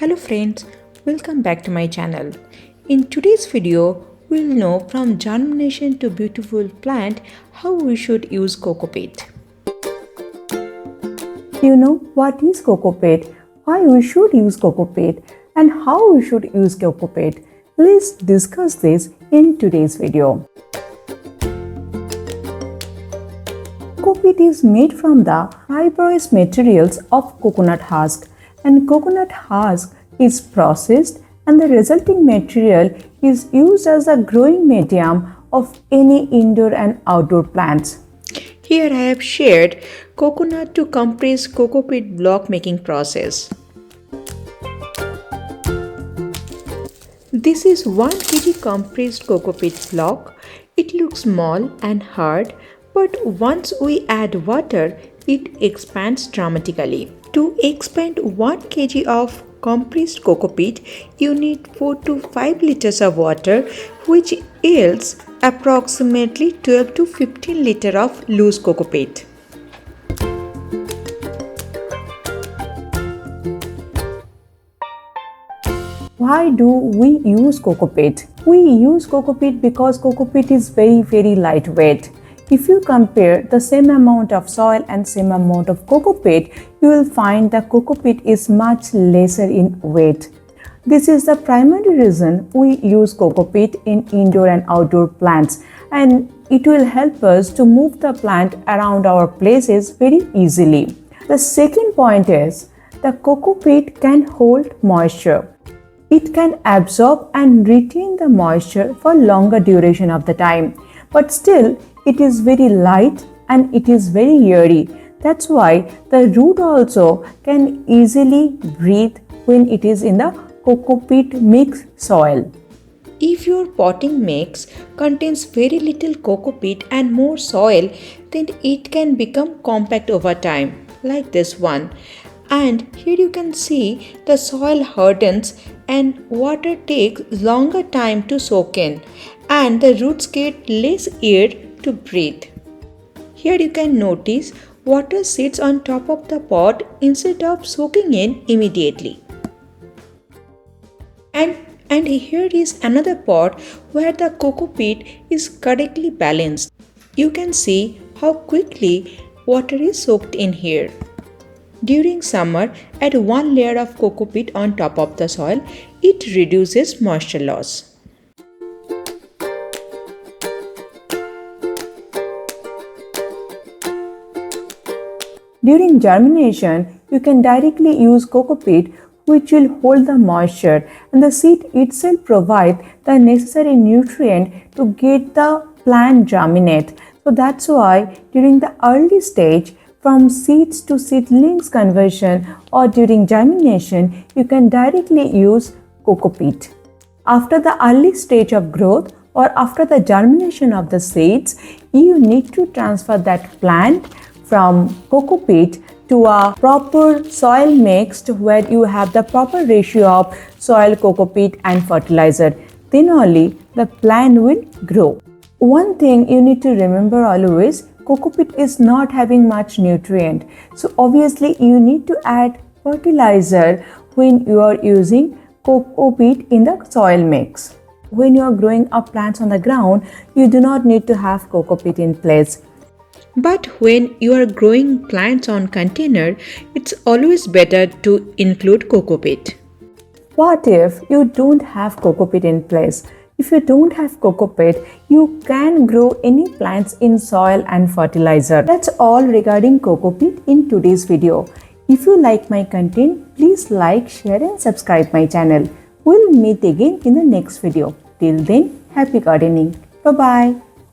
Hello friends, welcome back to my channel. In today's video, we'll know from germination to beautiful plant how we should use cocopeat. You know what is cocopeat, why we should use cocopeat and how we should use cocopeat. Let's discuss this in today's video. Cocopeat is made from the fibrous materials of coconut husk, and coconut husk is processed and the resulting material is used as a growing medium of any indoor and outdoor plants. Here I have shared coconut to compress cocopeat block making process. This is 1 kg compressed cocopeat block. It looks small and hard, but once we add water, it expands dramatically. To expand 1 kg of compressed cocopeat, you need 4 to 5 liters of water, which yields approximately 12 to 15 liters of loose cocopeat. Why do we use cocopeat? We use cocopeat because cocopeat is very lightweight. If you compare the same amount of soil and same amount of cocopeat, you will find that cocopeat is much lesser in weight. This is the primary reason we use cocopeat in indoor and outdoor plants, and it will help us to move the plant around our places very easily. The second point is the cocopeat can hold moisture. It can absorb and retain the moisture for longer duration of the time, but still it is very light and it is very airy. That's why the root also can easily breathe when it is in the cocopeat mix soil. If your potting mix contains very little cocopeat and more soil, then it can become compact over time, like this one. And here you can see the soil hardens and water takes longer time to soak in, and the roots get less air to breathe. Here you can notice water sits on top of the pot instead of soaking in immediately. And here is another pot where the cocopeat is correctly balanced. You can see how quickly water is soaked in here. During summer, add 1 layer of cocopeat on top of the soil. It reduces moisture loss. During germination, you can directly use cocopeat, which will hold the moisture, and the seed itself provides the necessary nutrient to get the plant germinate. So that's why during the early stage, from seeds to seedlings conversion or during germination, you can directly use cocopeat. After the early stage of growth or after the germination of the seeds, you need to transfer that plant from cocopeat to a proper soil mixed where you have the proper ratio of soil, cocopeat and fertilizer. Then only the plant will grow. One thing you need to remember always, cocopeat is not having much nutrient. So obviously you need to add fertilizer when you are using cocopeat in the soil mix. When you are growing up plants on the ground, you do not need to have cocopeat in place. But when you are growing plants on container, it's always better to include cocopeat. What if you don't have cocopeat in place? If you don't have cocopeat, you can grow any plants in soil and fertilizer. That's all regarding cocopeat in today's video. If you like my content, please like, share and subscribe my channel. We'll meet again in the next video. Till then, happy gardening. Bye-bye.